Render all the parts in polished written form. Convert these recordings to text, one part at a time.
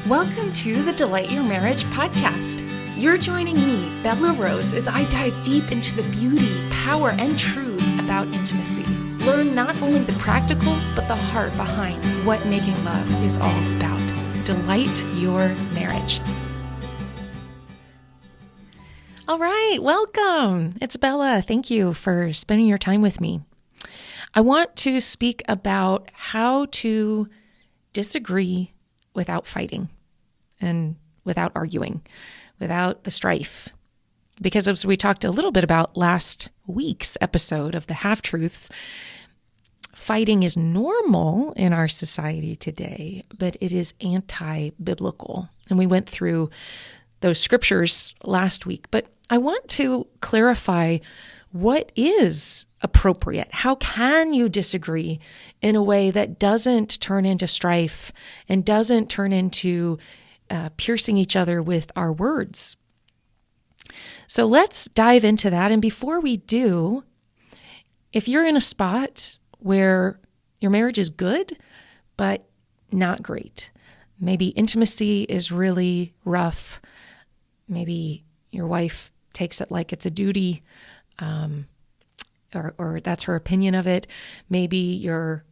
Welcome to the Delight Your Marriage podcast. You're joining me, Bella Rose, as I dive deep into the beauty, power, and truths about intimacy. Learn not only the practicals, but the heart behind what making love is all about. Delight your marriage. All right, welcome. It's Bella. Thank you for spending your time with me. I want to speak about how to disagree without fighting and without arguing, without the strife. Because as we talked a little bit about last week's episode of the Half-Truths, fighting is normal in our society today, but it is anti-biblical. And we went through those scriptures last week. But I want to clarify what is appropriate. How can you disagree in a way that doesn't turn into strife and doesn't turn into piercing each other with our words? So let's dive into that. And before we do, if you're in a spot where your marriage is good, but not great, maybe intimacy is really rough, maybe your wife takes it like it's a duty, or that's her opinion of it. Maybe your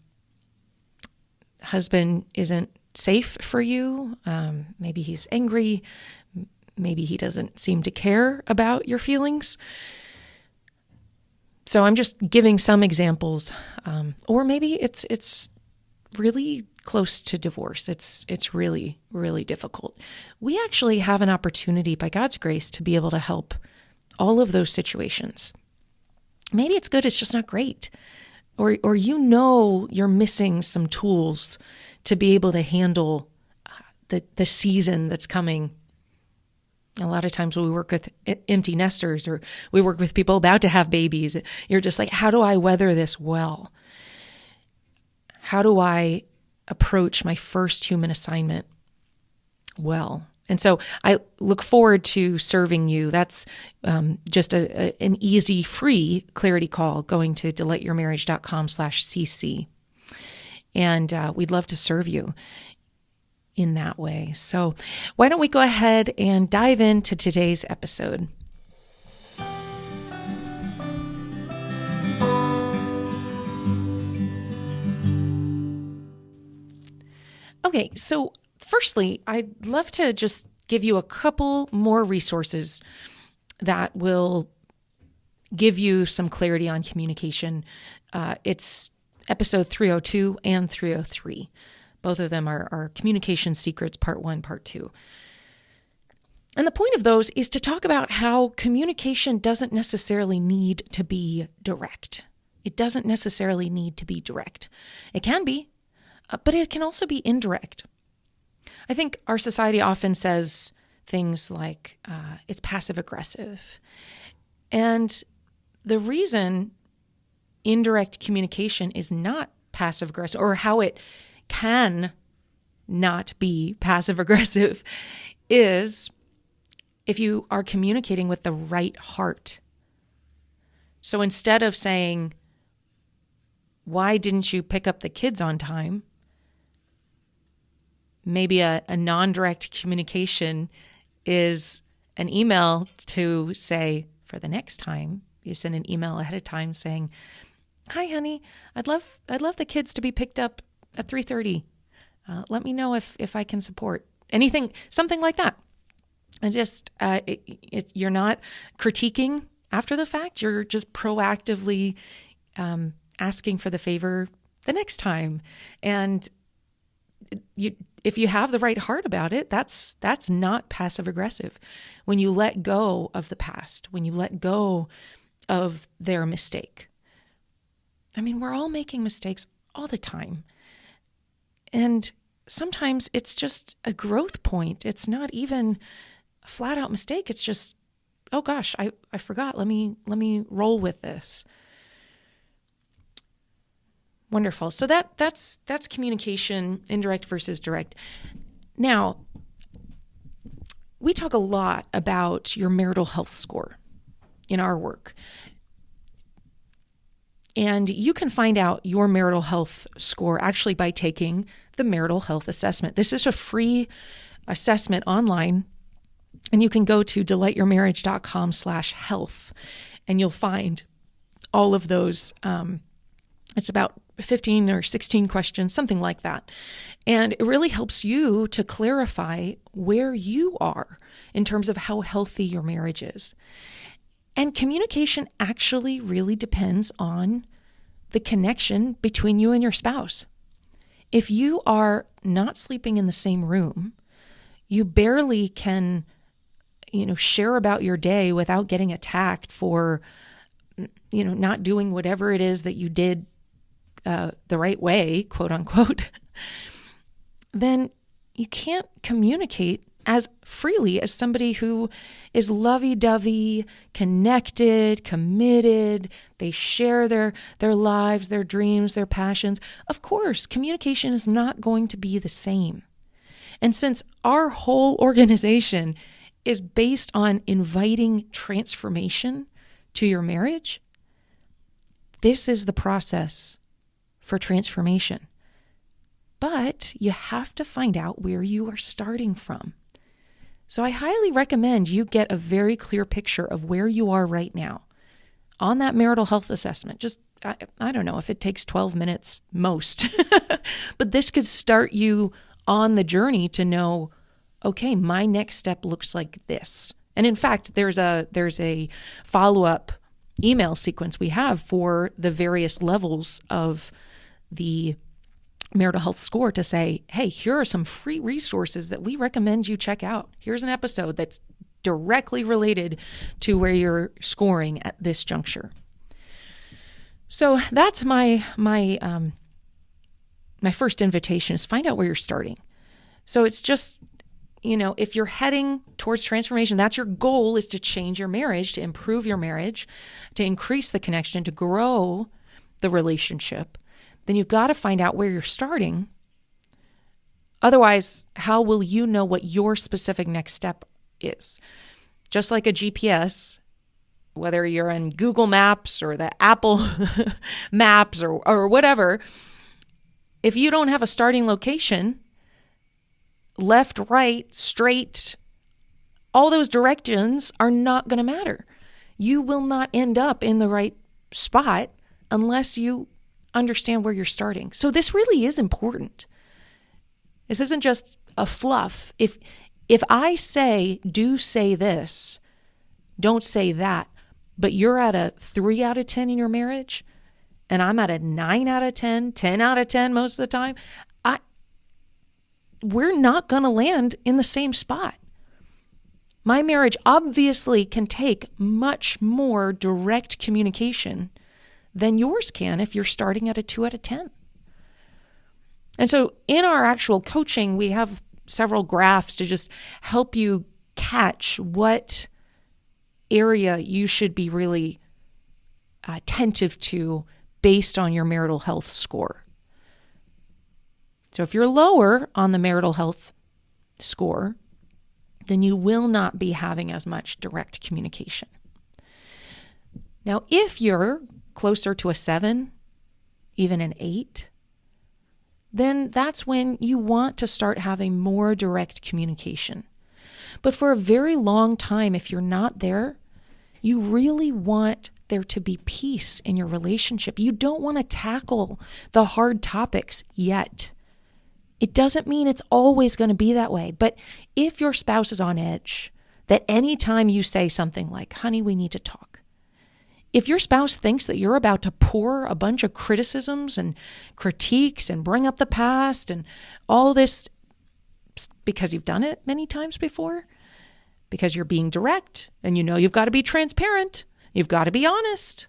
husband isn't safe for you. Maybe he's angry. Maybe he doesn't seem to care about your feelings. So I'm just giving some examples. Or maybe it's really close to divorce. It's really, really difficult. We actually have an opportunity by God's grace to be able to help all of those situations. Maybe it's good, it's just not great. Or you're missing some tools to be able to handle the season that's coming. A lot of times when we work with empty nesters or we work with people about to have babies, you're just like, how do I weather this well? How do I approach my first human assignment well? And so I look forward to serving you. That's just an easy, free clarity call going to delightyourmarriage.com/cc. And we'd love to serve you in that way. So why don't we go ahead and dive into today's episode. Okay, so firstly, I'd love to just give you a couple more resources that will give you some clarity on communication. It's episode 302 and 303. Both of them are Communication Secrets, Part 1, Part 2. And the point of those is to talk about how communication doesn't necessarily need to be direct. It doesn't necessarily need to be direct. It can be, but it can also be indirect. I think our society often says things like it's passive aggressive. And the reason indirect communication is not passive aggressive, or how it can not be passive aggressive, is if you are communicating with the right heart. So instead of saying, why didn't you pick up the kids on time? Maybe a non-direct communication is an email to say, for the next time, you send an email ahead of time saying, hi, honey, I'd love the kids to be picked up at 3:30. Let me know if I can support anything, something like that. And just, you're not critiquing after the fact. You're just proactively asking for the favor the next time. And if you have the right heart about it, that's not passive aggressive. When you let go of the past, when you let go of their mistake. I mean, we're all making mistakes all the time. And sometimes it's just a growth point. It's not even a flat out mistake. It's just, oh gosh, I forgot. Let me roll with this. Wonderful. So that's communication, indirect versus direct. Now, we talk a lot about your marital health score in our work. And you can find out your marital health score actually by taking the marital health assessment. This is a free assessment online, and you can go to delightyourmarriage.com/health, and you'll find all of those. It's about 15 or 16 questions, something like that. And it really helps you to clarify where you are in terms of how healthy your marriage is. And communication actually really depends on the connection between you and your spouse. If you are not sleeping in the same room, you barely can, share about your day without getting attacked for, not doing whatever it is that you did the right way, quote unquote, then you can't communicate as freely as somebody who is lovey-dovey, connected, committed. They share their lives, their dreams, their passions. Of course, communication is not going to be the same. And since our whole organization is based on inviting transformation to your marriage, this is the process for transformation. But you have to find out where you are starting from. So I highly recommend you get a very clear picture of where you are right now on that marital health assessment. Just, I don't know if it takes 12 minutes most, but this could start you on the journey to know, okay, my next step looks like this. And in fact, there's a follow-up email sequence we have for the various levels of the marital health score to say, hey, here are some free resources that we recommend you check out. Here's an episode that's directly related to where you're scoring at this juncture. So that's my first invitation, is find out where you're starting. So it's just, if you're heading towards transformation, that's your goal, is to change your marriage, to improve your marriage, to increase the connection, to grow the relationship, then you've got to find out where you're starting. Otherwise, how will you know what your specific next step is? Just like a GPS, whether you're in Google Maps or the Apple Maps or whatever, if you don't have a starting location, left, right, straight, all those directions are not going to matter. You will not end up in the right spot unless you understand where you're starting. So this really is important. This isn't just a fluff. If I say, do say this, don't say that, but you're at a 3 out of 10 in your marriage, and I'm at a 9 out of 10, 10 out of 10 most of the time, we're not going to land in the same spot. My marriage obviously can take much more direct communication than yours can if you're starting at a 2 out of 10. And so in our actual coaching, we have several graphs to just help you catch what area you should be really attentive to based on your marital health score. So if you're lower on the marital health score, then you will not be having as much direct communication. Now, if you're closer to a 7, even an 8, then that's when you want to start having more direct communication. But for a very long time, if you're not there, you really want there to be peace in your relationship. You don't want to tackle the hard topics yet. It doesn't mean it's always going to be that way. But if your spouse is on edge, that anytime you say something like, honey, we need to talk, if your spouse thinks that you're about to pour a bunch of criticisms and critiques and bring up the past and all this because you've done it many times before, because you're being direct and you've got to be transparent, you've got to be honest,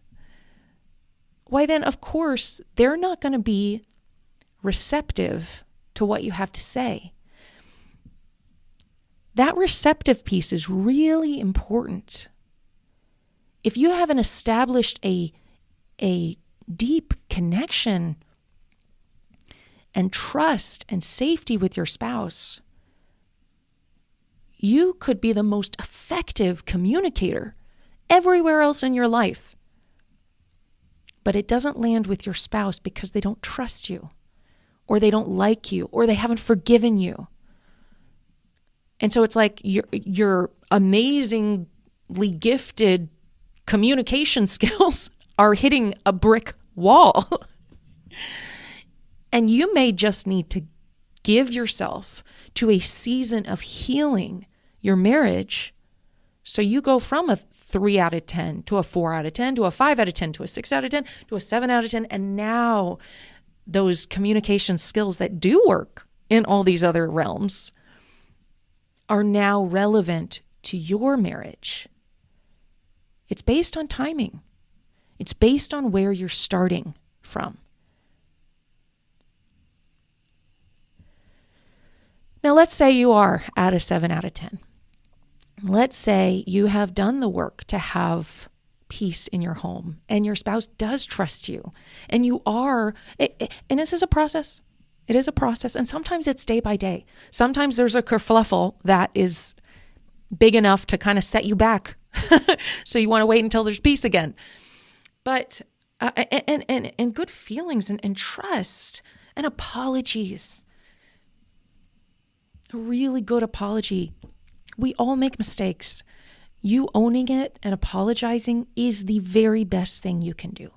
why then, of course, they're not going to be receptive to what you have to say. That receptive piece is really important. If you haven't established a deep connection and trust and safety with your spouse, you could be the most effective communicator everywhere else in your life. But it doesn't land with your spouse because they don't trust you, or they don't like you, or they haven't forgiven you. And so it's like your amazingly gifted communication skills are hitting a brick wall. And you may just need to give yourself to a season of healing your marriage. So you go from a 3 out of 10 to a 4 out of 10 to a 5 out of 10 to a 6 out of 10 to a 7 out of 10. And now those communication skills that do work in all these other realms are now relevant to your marriage. It's based on timing. It's based on where you're starting from. Now, let's say you are at a 7 out of 10. Let's say you have done the work to have peace in your home and your spouse does trust you and you are, and this is a process. It is a process. And sometimes it's day by day. Sometimes there's a kerfluffle that is big enough to kind of set you back. So you want to wait until there's peace again. But, and good feelings and trust and apologies. A really good apology. We all make mistakes. You owning it and apologizing is the very best thing you can do.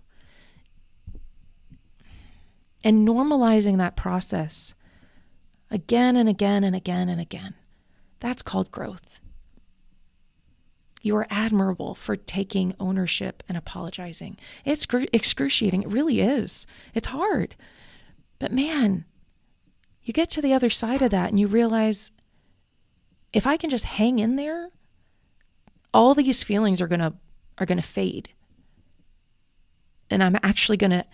And normalizing that process again and again and again and again. That's called growth. You are admirable for taking ownership and apologizing. It's excruciating. It really is. It's hard. But man, you get to the other side of that and you realize if I can just hang in there, all these feelings are gonna fade. And I'm actually gonna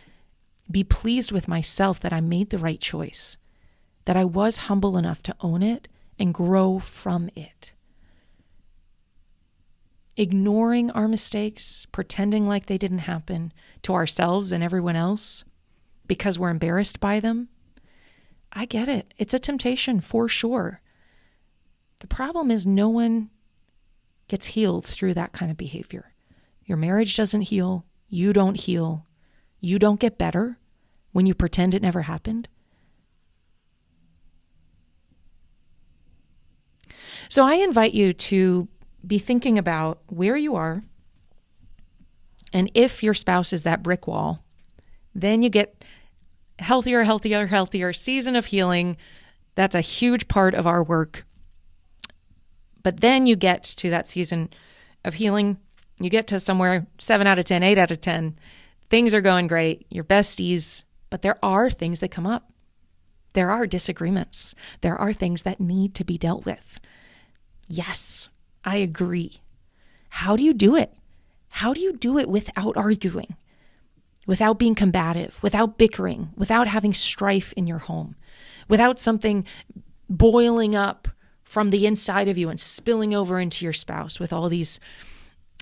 be pleased with myself that I made the right choice, that I was humble enough to own it and grow from it. Ignoring our mistakes, pretending like they didn't happen to ourselves and everyone else because we're embarrassed by them. I get it. It's a temptation for sure. The problem is no one gets healed through that kind of behavior. Your marriage doesn't heal. You don't heal. You don't get better when you pretend it never happened. So I invite you to be thinking about where you are, and if your spouse is that brick wall, then you get healthier season of healing. That's a huge part of our work. But then you get to that season of healing, you get to somewhere 7 out of 10, 8 out of 10. Things are going great, you're besties, but there are things that come up. There are disagreements. There are things that need to be dealt with. Yes, I agree. How do you do it? How do you do it without arguing, without being combative, without bickering, without having strife in your home, without something boiling up from the inside of you and spilling over into your spouse with all these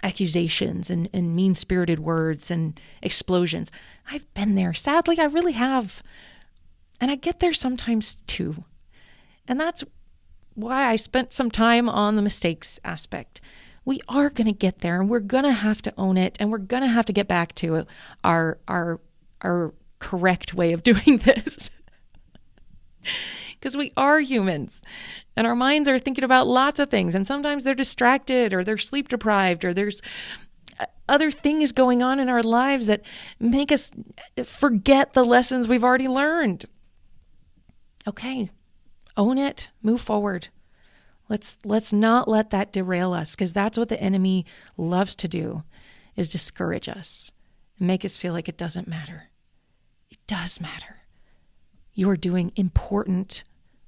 accusations and mean-spirited words and explosions? I've been there. Sadly, I really have. And I get there sometimes too. And that's why I spent some time on the mistakes aspect. We are going to get there and we're going to have to own it and we're going to have to get back to our correct way of doing this. Because we are humans and our minds are thinking about lots of things, and sometimes they're distracted or they're sleep deprived or there's other things going on in our lives that make us forget the lessons we've already learned. Okay, own it, move forward. Let's not let that derail us, because that's what the enemy loves to do, is discourage us and make us feel like it doesn't matter. It does matter. You are doing important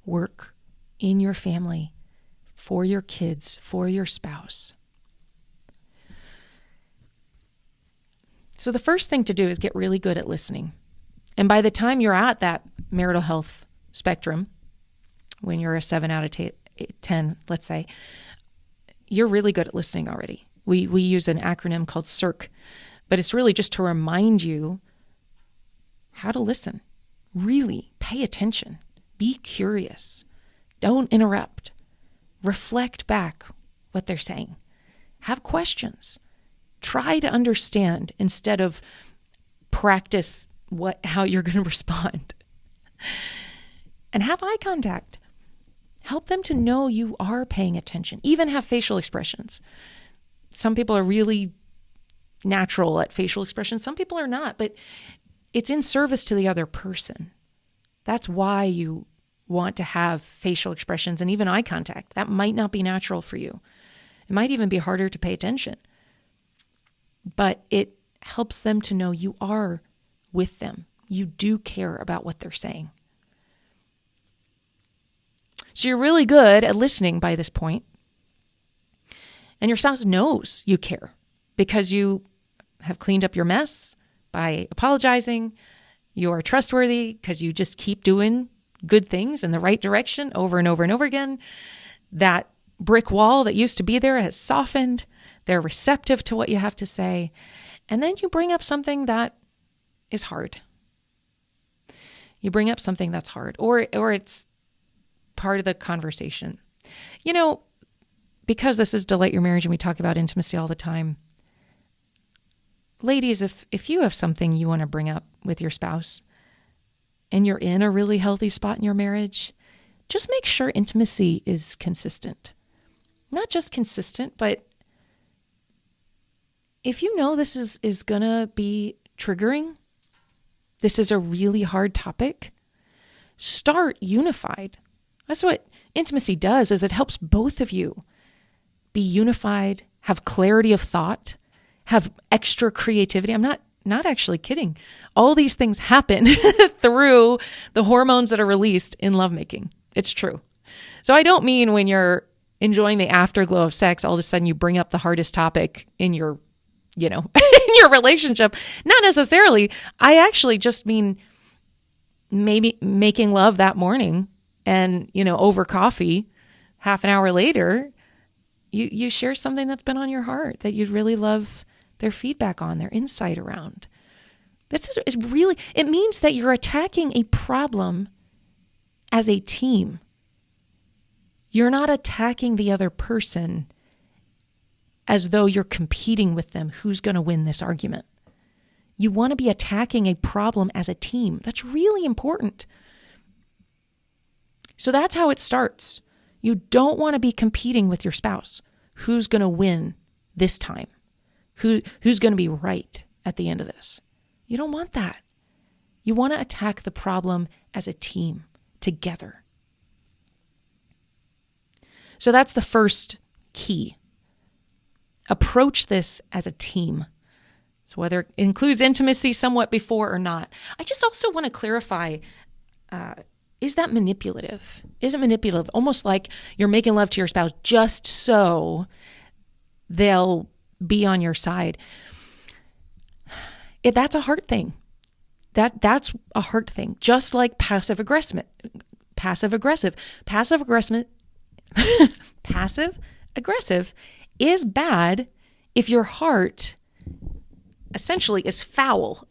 work in your family, for your kids, for your spouse. So the first thing to do is get really good at listening. And by the time you're at that marital health spectrum, when you're a 7 out of 10, let's say, you're really good at listening already. We use an acronym called CIRC, but it's really just to remind you how to listen. Really pay attention. Be curious. Don't interrupt. Reflect back what they're saying. Have questions. Try to understand instead of practice how you're going to respond. And have eye contact. Help them to know you are paying attention. Even have facial expressions. Some people are really natural at facial expressions. Some people are not, but it's in service to the other person. That's why you want to have facial expressions and even eye contact. That might not be natural for you. It might even be harder to pay attention. But it helps them to know you are with them. You do care about what they're saying. So you're really good at listening by this point. And your spouse knows you care because you have cleaned up your mess by apologizing. You are trustworthy because you just keep doing good things in the right direction over and over and over again. That brick wall that used to be there has softened. They're receptive to what you have to say. And then you bring up something that is hard. You bring up something that's hard, or it's part of the conversation. You know, because this is Delight Your Marriage and we talk about intimacy all the time. Ladies, if you have something you want to bring up with your spouse and you're in a really healthy spot in your marriage, just make sure intimacy is consistent. Not just consistent, but if you know this is going to be triggering, this is a really hard topic, start unified. That's what intimacy does, is it helps both of you be unified, have clarity of thought, have extra creativity. I'm not actually kidding. All these things happen through the hormones that are released in lovemaking. It's true. So I don't mean when you're enjoying the afterglow of sex, all of a sudden you bring up the hardest topic in your, in your relationship. Not necessarily. I actually just mean maybe making love that morning and, over coffee, half an hour later, you share something that's been on your heart that you'd really love their feedback on, their insight around. This is really, it means that you're attacking a problem as a team. You're not attacking the other person as though you're competing with them. Who's going to win this argument? You want to be attacking a problem as a team. That's really important. So that's how it starts. You don't want to be competing with your spouse. Who's going to win this time? Who's going to be right at the end of this? You don't want that. You want to attack the problem as a team, together. So that's the first key. Approach this as a team. So whether it includes intimacy somewhat before or not. I just also want to clarify, is that manipulative? Is it manipulative? Almost like you're making love to your spouse just so they'll be on your side. That's a heart thing. That's a heart thing. Just like passive aggressive is bad if your heart essentially is foul.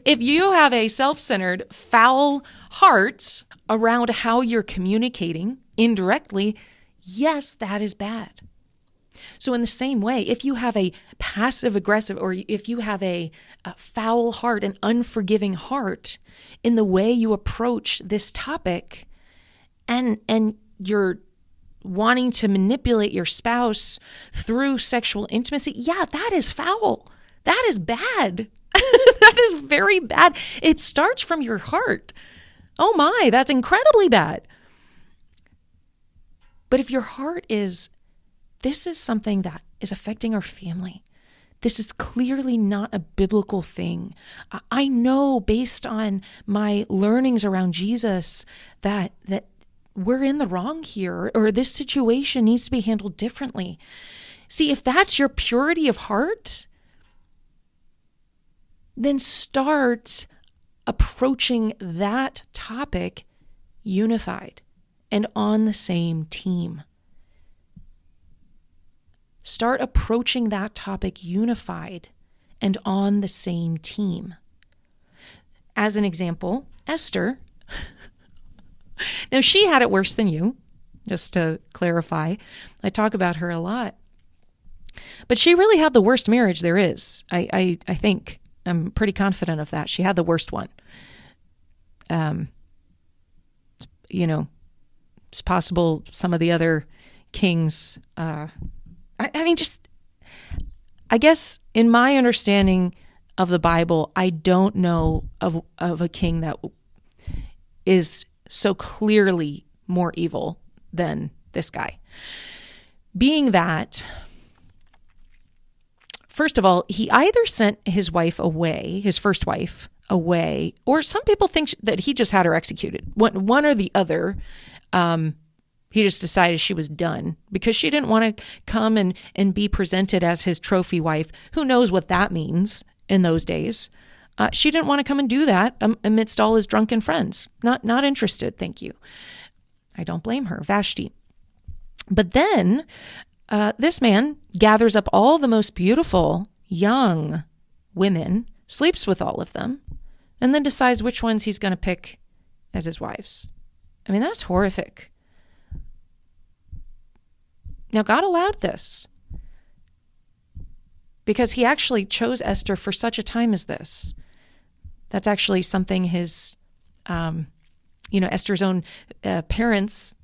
If you have a self-centered, foul heart around how you're communicating indirectly, yes, that is bad. So in the same way, if you have a passive aggressive, or if you have a foul heart, an unforgiving heart in the way you approach this topic, and you're wanting to manipulate your spouse through sexual intimacy, yeah, that is foul. That is bad. That is very bad. It starts from your heart. Oh my, that's incredibly bad. But if your heart is, this is something that is affecting our family. This is clearly not a biblical thing. I know based on my learnings around Jesus that we're in the wrong here, or this situation needs to be handled differently. See, if that's your purity of heart, then start approaching that topic unified and on the same team. Start approaching that topic unified and on the same team. As an example, Esther. Now, she had it worse than you, just to clarify. I talk about her a lot. But she really had the worst marriage there is. I think. I'm pretty confident of that. She had the worst one. it's possible some of the other kings, I guess in my understanding of the Bible, I don't know of a king that is so clearly more evil than this guy. Being that, first of all, he either sent his wife away, his first wife away, or some people think that he just had her executed. One or the other. He just decided she was done because she didn't want to come and be presented as his trophy wife. Who knows what that means in those days? She didn't want to come and do that amidst all his drunken friends. Not interested, thank you. I don't blame her, Vashti. But then this man gathers up all the most beautiful young women, sleeps with all of them, and then decides which ones he's going to pick as his wives. I mean, that's horrific. Now, God allowed this because he actually chose Esther for such a time as this. That's actually something his, Esther's own parents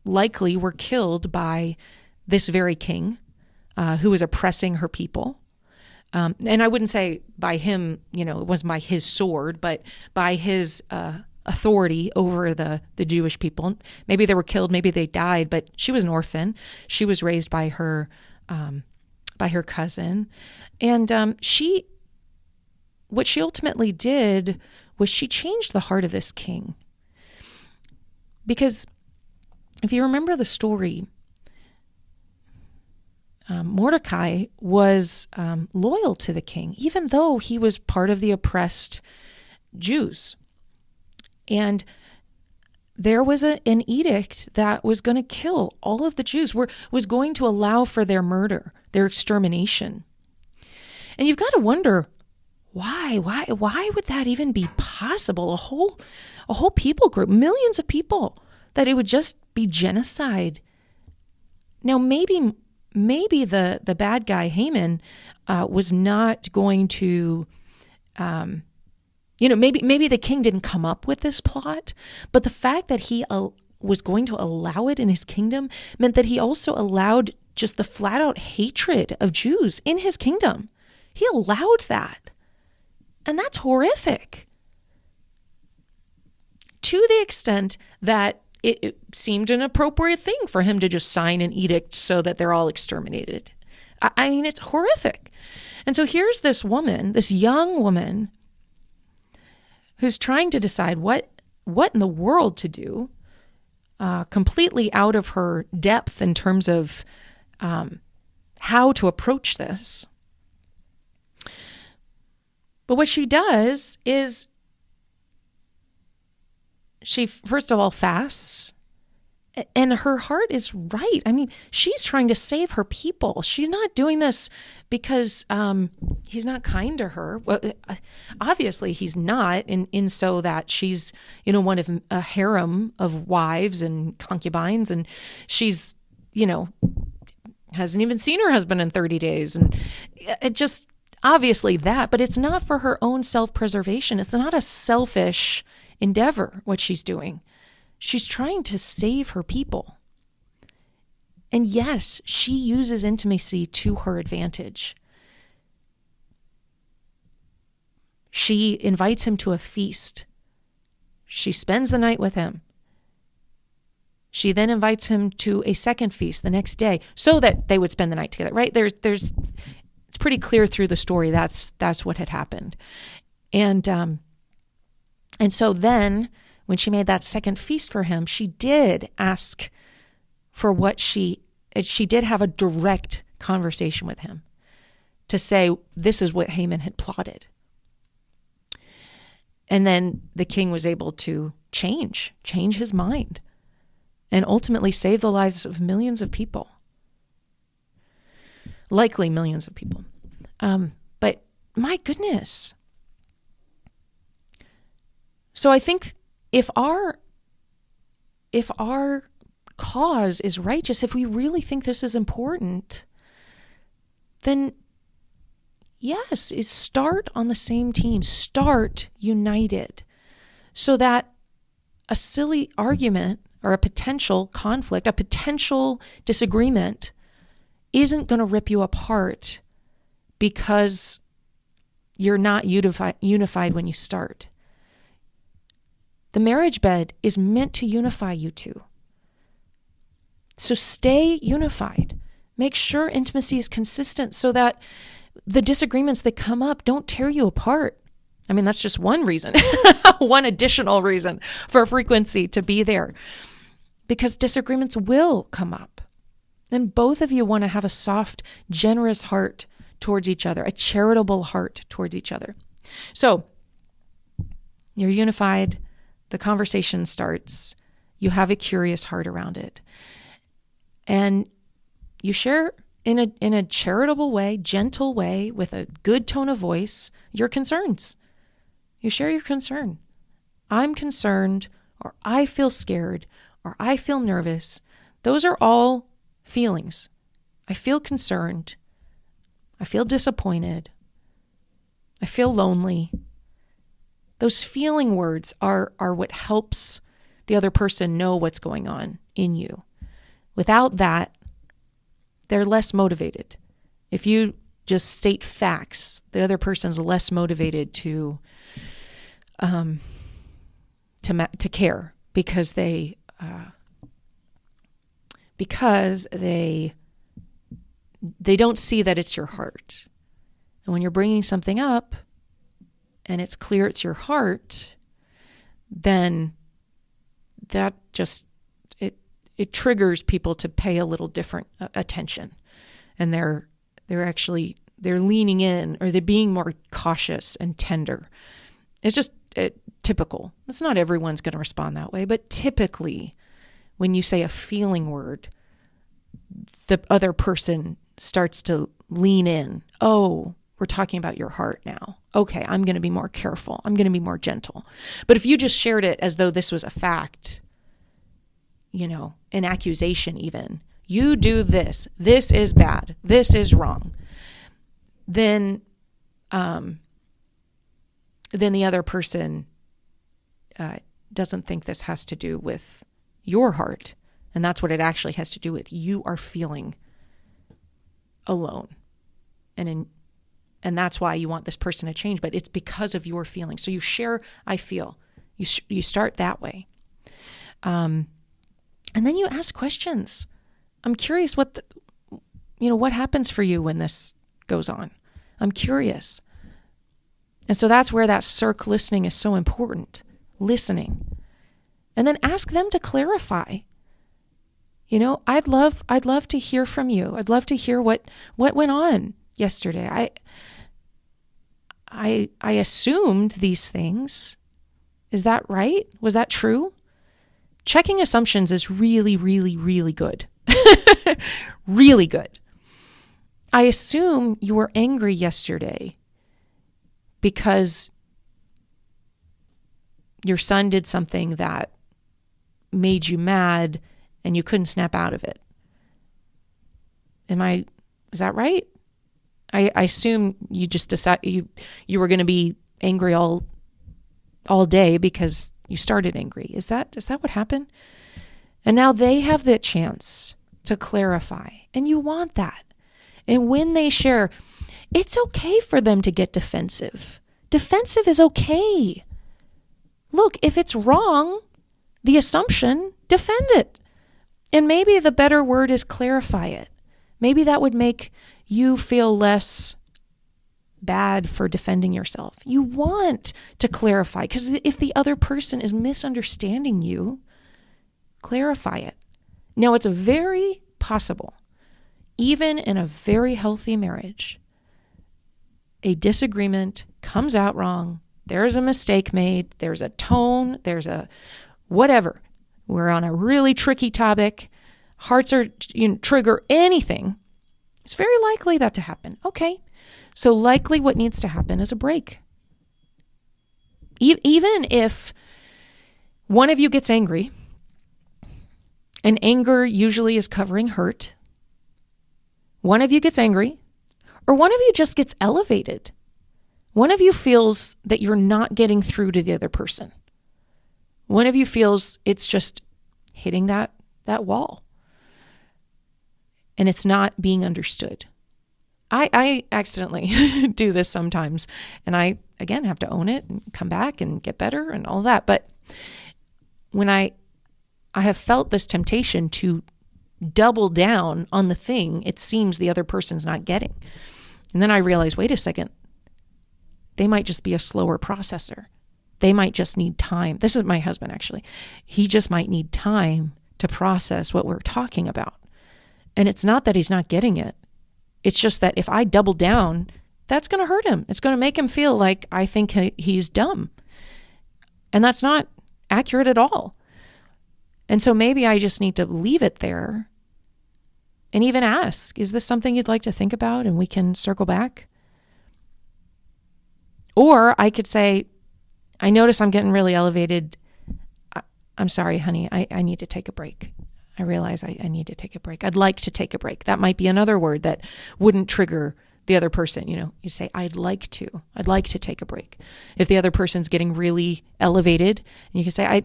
likely were killed by this very king who was oppressing her people. And I wouldn't say by him, it wasn't by his sword, but by his authority over the Jewish people. Maybe they were killed, maybe they died, but she was an orphan. She was raised by her cousin. And what she ultimately did was she changed the heart of this king. Because if you remember the story, Mordecai was loyal to the king, even though he was part of the oppressed Jews. And there was an edict that was going to kill all of the Jews, was going to allow for their murder, their extermination. And you've got to wonder, why would that even be possible? A whole people group, millions of people, that it would just be genocide. Now, maybe the bad guy, Haman, was not going to, maybe the king didn't come up with this plot, but the fact that he was going to allow it in his kingdom meant that he also allowed just the flat out hatred of Jews in his kingdom. He allowed that. And that's horrific. To the extent that it seemed an appropriate thing for him to just sign an edict so that they're all exterminated. I mean, it's horrific. And so here's this woman, this young woman, who's trying to decide what in the world to do, completely out of her depth in terms of how to approach this. But what she does is she, first of all, fasts, and her heart is right. I mean, she's trying to save her people. She's not doing this because he's not kind to her. Well, obviously, he's not, in so that she's, one of a harem of wives and concubines, and she's, hasn't even seen her husband in 30 days. And it just, obviously that, but it's not for her own self-preservation. It's not a selfish endeavor, what she's doing. She's trying to save her people. And yes, she uses intimacy to her advantage. She invites him to a feast. She spends the night with him. She then invites him to a second feast the next day so that they would spend the night together, right? It's pretty clear through the story that's what had happened. And so then when she made that second feast for him, she did ask for what she did have a direct conversation with him to say, this is what Haman had plotted. And then the king was able to change his mind and ultimately save the lives of millions of people. Likely millions of people. But my goodness. So I think if our cause is righteous, if we really think this is important, then yes, start on the same team, start united, so that a silly argument or a potential conflict, a potential disagreement isn't going to rip you apart because you're not unified when you start. The marriage bed is meant to unify you two. So stay unified. Make sure intimacy is consistent so that the disagreements that come up don't tear you apart. I mean, that's just one reason, one additional reason for frequency to be there, because disagreements will come up. And both of you want to have a soft, generous heart towards each other, a charitable heart towards each other. So you're unified, the conversation starts, you have a curious heart around it, and you share in a charitable way, gentle way, with a good tone of voice, your concerns. You share your concern. I'm concerned, or I feel scared, or I feel nervous. Those are all feelings. I feel concerned. I feel disappointed. I feel lonely. Those feeling words are what helps the other person know what's going on in you. Without that, they're less motivated. If you just state facts, the other person's less motivated to care because they don't see that it's your heart. And when you're bringing something up and it's clear it's your heart, then that just it triggers people to pay a little different attention, and they're leaning in, or they're being more cautious and tender. It's just typical. It's not everyone's going to respond that way, but typically when you say a feeling word, the other person starts to lean in. Oh, we're talking about your heart now. Okay, I'm going to be more careful. I'm going to be more gentle. But if you just shared it as though this was a fact, an accusation even, you do this is bad, this is wrong, then the other person doesn't think this has to do with your heart. And that's what it actually has to do with. You are feeling alone. And that's why you want this person to change, but it's because of your feelings. So you share, I feel. You start that way. And then you ask questions. I'm curious what happens for you when this goes on. I'm curious. And so that's where that circ listening is so important. Listening. And then ask them to clarify. I'd love to hear from you. I'd love to hear what went on yesterday. I assumed these things. Is that right? Was that true? Checking assumptions is really, really, really good. Really good. I assume you were angry yesterday because your son did something that made you mad and you couldn't snap out of it. Is that right? I assume you just decided you were going to be angry all day because you started angry. Is that what happened? And now they have the chance to clarify, and you want that. And when they share, it's okay for them to get defensive. Defensive is okay. Look, if it's wrong, the assumption, defend it. And maybe the better word is clarify it. Maybe that would make you feel less bad for defending yourself. You want to clarify, because if the other person is misunderstanding you, clarify it. Now, it's very possible, even in a very healthy marriage, a disagreement comes out wrong. There's a mistake made. There's a tone. There's a whatever. We're on a really tricky topic. Hearts are trigger anything. It's very likely that to happen. Okay. So likely what needs to happen is a break. Even if one of you gets angry, and anger usually is covering hurt, one of you gets angry, or one of you just gets elevated. One of you feels that you're not getting through to the other person. One of you feels it's just hitting that wall. And it's not being understood. I accidentally do this sometimes. And I, again, have to own it and come back and get better and all that. But when I have felt this temptation to double down on the thing it seems the other person's not getting. And then I realize, wait a second, they might just be a slower processor. They might just need time. This is my husband, actually. He just might need time to process what we're talking about. And it's not that he's not getting it. It's just that if I double down, that's going to hurt him. It's going to make him feel like I think he's dumb. And that's not accurate at all. And so maybe I just need to leave it there and even ask, is this something you'd like to think about and we can circle back? Or I could say, I notice I'm getting really elevated. I'm sorry, honey, I need to take a break. I realize I need to take a break. I'd like to take a break. That might be another word that wouldn't trigger the other person. You say, I'd like to take a break. If the other person's getting really elevated, and you can say,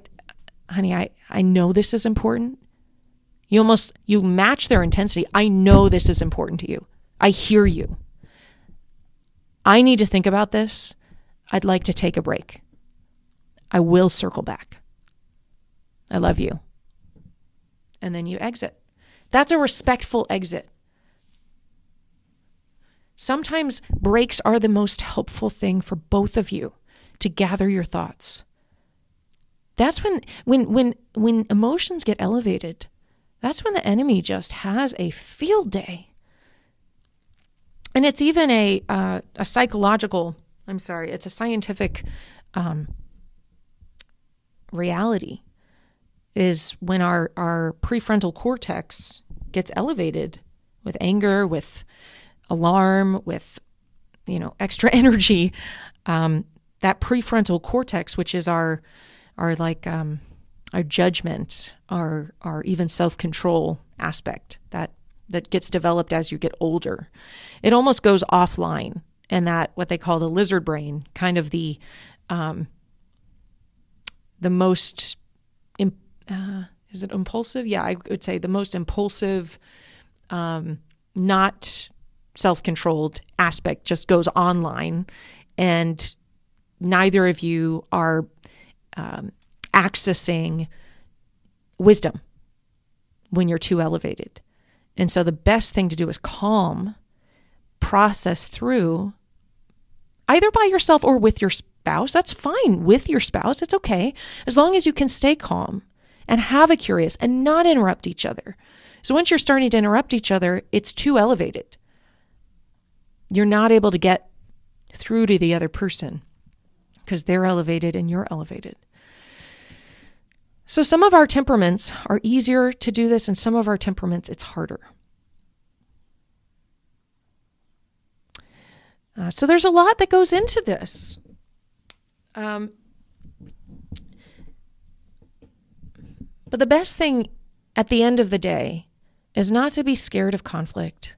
honey, I know this is important. You match their intensity. I know this is important to you. I hear you. I need to think about this. I'd like to take a break. I will circle back. I love you. And then you exit. That's a respectful exit. Sometimes breaks are the most helpful thing for both of you to gather your thoughts. That's when emotions get elevated, that's when the enemy just has a field day. And it's even a psychological, it's a scientific reality, is when our prefrontal cortex gets elevated with anger, with alarm, with extra energy. That prefrontal cortex, which is our judgment, our even self-control aspect that gets developed as you get older, it almost goes offline. And that what they call the lizard brain, kind of the most is it impulsive? Yeah, I would say the most impulsive, not self-controlled aspect just goes online, and neither of you are accessing wisdom when you're too elevated. And so the best thing to do is calm, process through, either by yourself or with your spouse. That's fine with your spouse. It's okay. As long as you can stay calm and have a curious and not interrupt each other. So once you're starting to interrupt each other, it's too elevated. You're not able to get through to the other person because they're elevated and you're elevated. So some of our temperaments are easier to do this, and some of our temperaments, it's harder. So there's a lot that goes into this. But the best thing at the end of the day is not to be scared of conflict,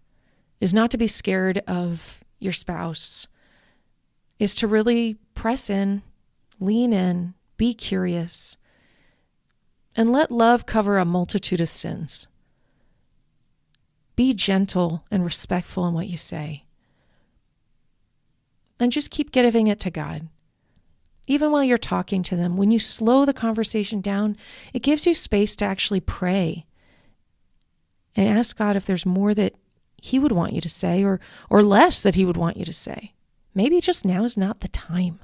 is not to be scared of your spouse, is to really press in, lean in, be curious, and let love cover a multitude of sins. Be gentle and respectful in what you say. And just keep giving it to God. Even while you're talking to them, when you slow the conversation down, it gives you space to actually pray and ask God if there's more that He would want you to say or less that He would want you to say. Maybe just now is not the time.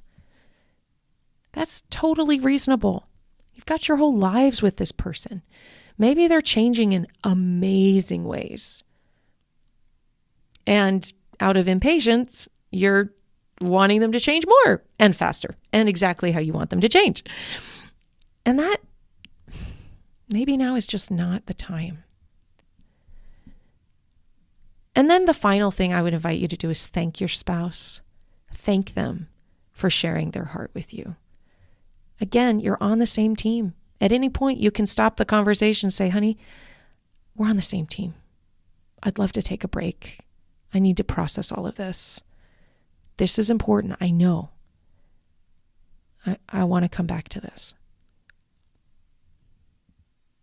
That's totally reasonable. You've got your whole lives with this person. Maybe they're changing in amazing ways. And out of impatience, you're wanting them to change more and faster and exactly how you want them to change. And that maybe now is just not the time. And then the final thing I would invite you to do is thank your spouse. Thank them for sharing their heart with you. Again, you're on the same team. At any point, you can stop the conversation and say, honey, we're on the same team. I'd love to take a break. I need to process all of this. This is important. I know. I want to come back to this.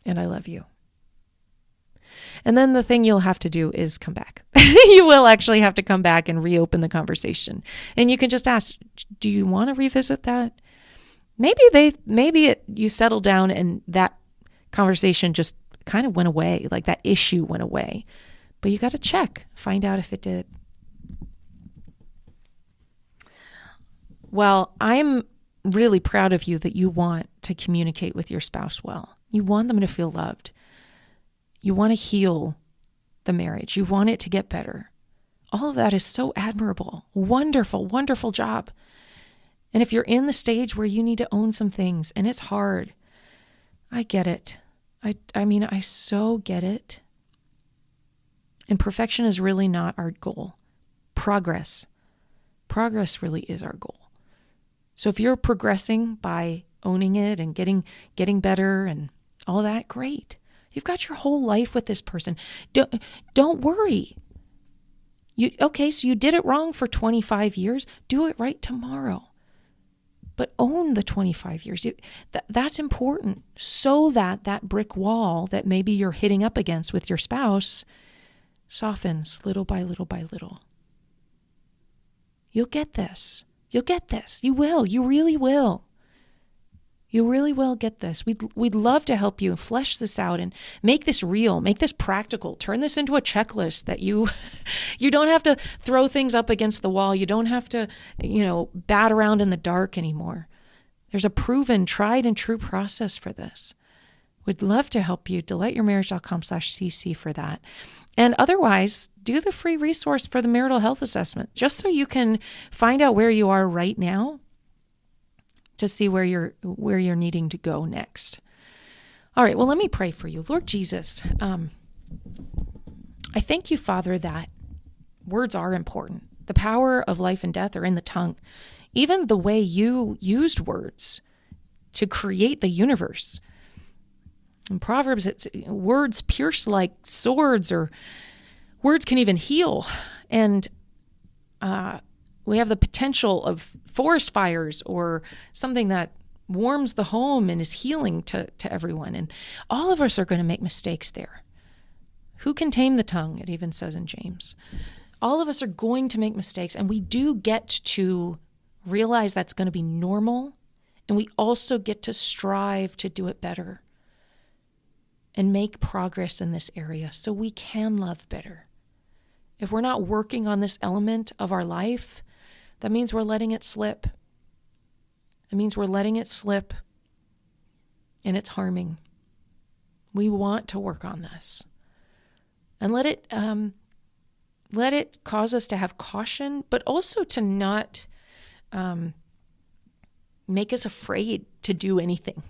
and I love you. And then the thing you'll have to do is come back. You will actually have to come back and reopen the conversation. And you can just ask, do you want to revisit that? You settled down and that conversation just kind of went away, like that issue went away. But you got to check, find out if it did. Well, I'm really proud of you that you want to communicate with your spouse well. You want them to feel loved. You want to heal the marriage. You want it to get better. All of that is so admirable. Wonderful, wonderful job. And if you're in the stage where you need to own some things and it's hard, I get it. I so get it. And perfection is really not our goal. Progress really is our goal. So if you're progressing by owning it and getting better and all that, great. You've got your whole life with this person. Don't worry. So you did it wrong for 25 years. Do it right tomorrow. But own the 25 years. That's important so that brick wall that maybe you're hitting up against with your spouse softens little by little by little. You'll get this. You'll get this. You will. You really will. You really will get this. We'd love to help you flesh this out and make this real, make this practical, turn this into a checklist that you don't have to throw things up against the wall. You don't have to, bat around in the dark anymore. There's a proven, tried and true process for this. We'd love to help you. delightyourmarriage.com/cc for that. And otherwise, do the free resource for the marital health assessment, just so you can find out where you are right now, to see where you're needing to go next. All right, well, let me pray for you. Lord Jesus, I thank you, Father, that words are important. The power of life and death are in the tongue. Even the way you used words to create the universe. In Proverbs, words pierce like swords, or words can even heal. And we have the potential of forest fires or something that warms the home and is healing to everyone. And all of us are going to make mistakes there. Who can tame the tongue? It even says in James. All of us are going to make mistakes, and we do get to realize that's going to be normal. And we also get to strive to do it better and make progress in this area so we can love better. If we're not working on this element of our life, that means we're letting it slip. It means we're letting it slip, and it's harming. We want to work on this. And let it cause us to have caution, but also to not make us afraid to do anything.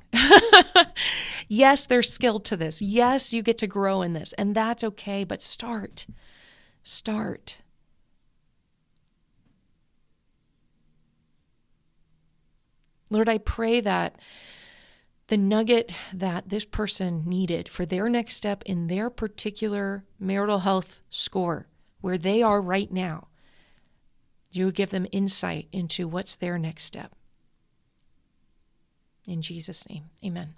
Yes, there's skill to this. Yes, you get to grow in this, and that's okay, but start. Lord, I pray that the nugget that this person needed for their next step in their particular marital health score, where they are right now, you would give them insight into what's their next step. In Jesus' name, amen.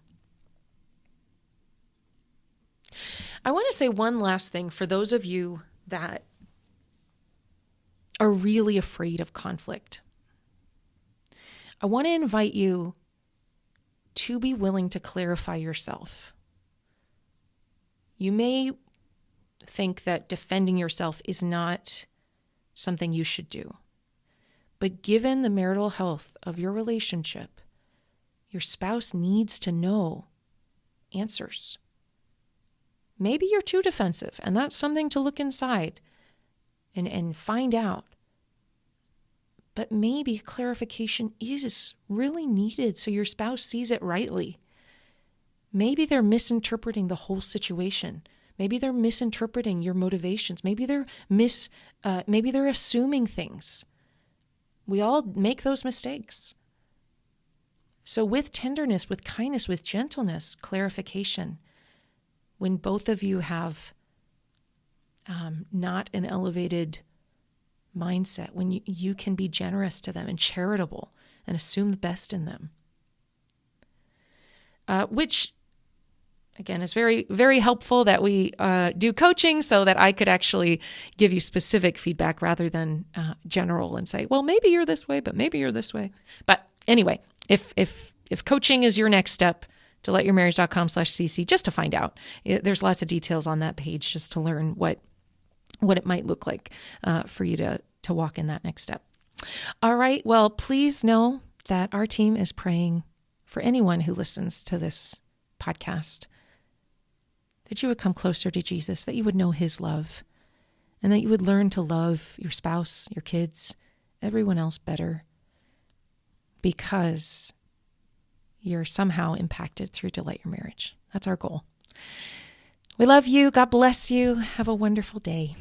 I want to say one last thing for those of you that are really afraid of conflict. I want to invite you to be willing to clarify yourself. You may think that defending yourself is not something you should do. But given the marital health of your relationship, your spouse needs to know answers. Maybe you're too defensive, and that's something to look inside and find out. But maybe clarification is really needed so your spouse sees it rightly. Maybe they're misinterpreting the whole situation. Maybe they're misinterpreting your motivations. Maybe they're assuming things. We all make those mistakes. So with tenderness, with kindness, with gentleness, clarification, when both of you have not an elevated mindset, when you can be generous to them and charitable and assume the best in them, which again, it's very, very helpful that we do coaching so that I could actually give you specific feedback rather than general and say, well, maybe you're this way, but maybe you're this way. But anyway, if coaching is your next step, delightyourmarriage.com/cc, just to find out. There's lots of details on that page just to learn what it might look like for you to walk in that next step. All right. Well, please know that our team is praying for anyone who listens to this podcast, that you would come closer to Jesus, that you would know his love, and that you would learn to love your spouse, your kids, everyone else better, because you're somehow impacted through Delight Your Marriage. That's our goal. We love you. God bless you. Have a wonderful day.